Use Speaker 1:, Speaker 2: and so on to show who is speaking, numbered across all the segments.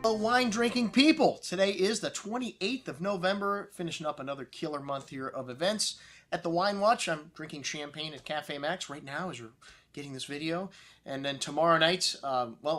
Speaker 1: Hello, wine drinking people. Today is the 28th of November, finishing up another killer month here of events at the Wine Watch. I'm drinking champagne at Cafe Max right now as you're getting this video. And then tomorrow night,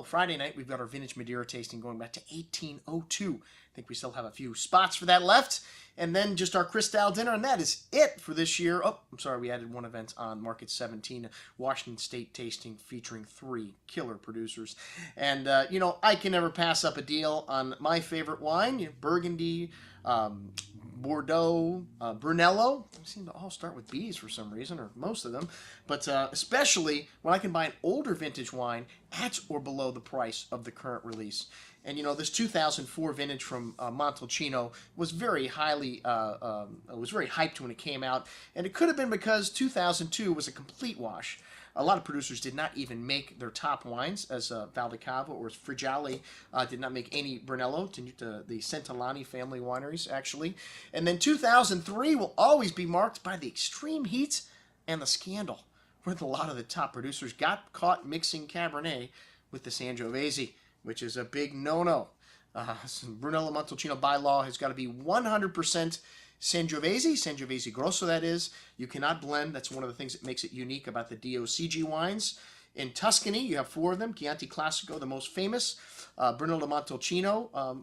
Speaker 1: Friday night, we've got our vintage Madeira tasting going back to 1802. I think we still have a few spots for that left. And then just our Cristal dinner, and that is it for this year. Oh, I'm sorry, we added one event on Market 17, Washington State tasting featuring 3 killer producers. And, I can never pass up a deal on my favorite wine, Burgundy, Bordeaux, Brunello. They seem to all start with B's for some reason, or most of them. But especially when I can buy an older vintage wine at or below the price of the current release. And this 2004 vintage from Montalcino was very highly, was very hyped when it came out. And it could have been because 2002 was a complete wash. A lot of producers did not even make their top wines, as Valdicavo or FRIGGIALI did not make any Brunello, TENUTA, the Centellani family wineries, actually. And then 2003 will always be marked by the extreme heat and the scandal, where a lot of the top producers got caught mixing Cabernet with the Sangiovese, which is a big no-no. Brunello Montalcino by law has got to be 100% Sangiovese Grosso, that is. You cannot blend. That's one of the things that makes it unique about the DOCG wines. In Tuscany, you have 4 of them. Chianti Classico, the most famous. Brunello Montalcino,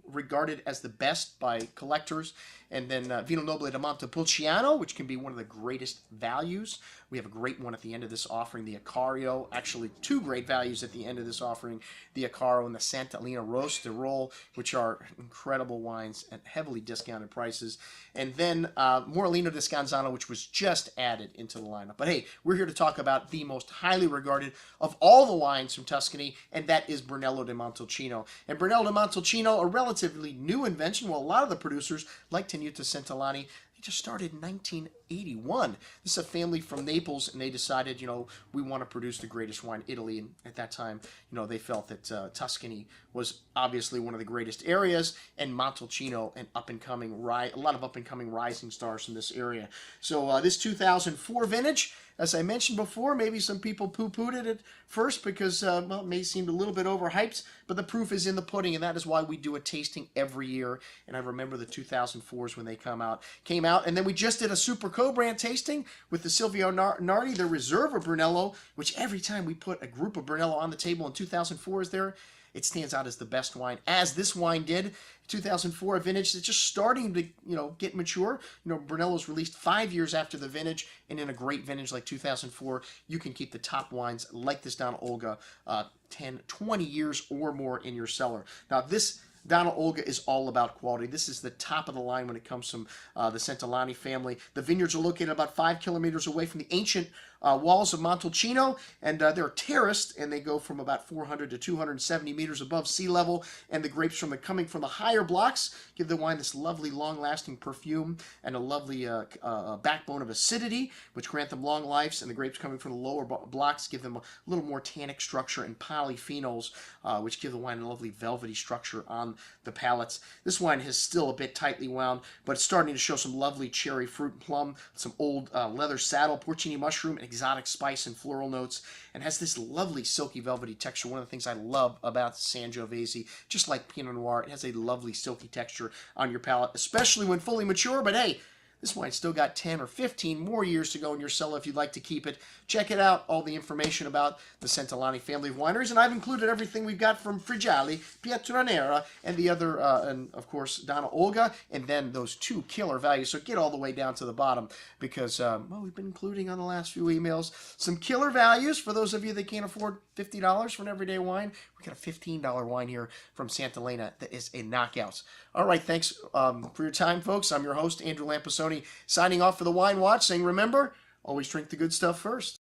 Speaker 1: regarded as the best by collectors. And then Vino Nobile di Montepulciano, which can be one of the greatest values. We have a great one at the end of this offering, the Accario. Actually, 2 great values at the end of this offering, the Accario and the Santa Elena Rosso DIROL, which are incredible wines at heavily discounted prices. And then Morellino di Scanzano, which was just added into the lineup. But hey, we're here to talk about the most highly regarded of all the wines from Tuscany, and that is Brunello di Montalcino. And Brunello di Montalcino, a relatively new invention. Well, a lot of the producers, like TENUTA Centellani, they just started in 1981. This is a family from Naples, and they decided, we want to produce the greatest wine in Italy. And at that time, they felt that Tuscany was obviously one of the greatest areas, and Montalcino, a lot of up-and-coming rising stars from this area. So this 2004 vintage, as I mentioned before, maybe some people poo-pooed it at first because, it may seem a little bit overhyped, but the proof is in the pudding, and that is why we do a tasting every year. And I remember the 2004s when they came out. And then we just did a Super Kobrand tasting with the Silvio Nardi, the Reserve of Brunello, which every time we put a group of Brunello on the table in 2004 is there, it stands out as the best wine, as this wine did. 2004, a vintage that's just starting to, get mature. Brunello's released 5 years after the vintage, and in a great vintage like 2004, you can keep the top wines like this Donna Olga 10, 20 years or more in your cellar. Now, this Donna Olga is all about quality. This is the top of the line when it comes from the Centellani family. The vineyards are located about 5 kilometers away from the ancient walls of Montalcino, and they're terraced, and they go from about 400 to 270 meters above sea level, and the grapes coming from the higher blocks give the wine this lovely, long-lasting perfume and a lovely backbone of acidity, which grant them long lives, and the grapes coming from the lower blocks give them a little more tannic structure and polyphenols, which give the wine a lovely velvety structure on the palates. This wine is still a bit tightly wound, but it's starting to show some lovely cherry, fruit, and plum, some old leather saddle, porcini mushroom, and exotic spice and floral notes, and has this lovely silky velvety texture. One of the things I love about Sangiovese, just like Pinot Noir, it has a lovely silky texture on your palate, especially when fully mature. But hey, this wine's still got 10 or 15 more years to go in your cellar if you'd like to keep it. Check it out, all the information about the Centellani family of wineries, and I've included everything we've got from FRIGGIALI, Pietranera, and the other, and of course, Donna Olga, and then those 2 killer values. So get all the way down to the bottom because, we've been including on the last few emails some killer values for those of you that can't afford $50 for an everyday wine. We got a $15 wine here from Santa Elena that is a knockout. All right, thanks for your time, folks. I'm your host, Andrew Lampasoni, signing off for the Wine Watch, saying remember, always drink the good stuff first.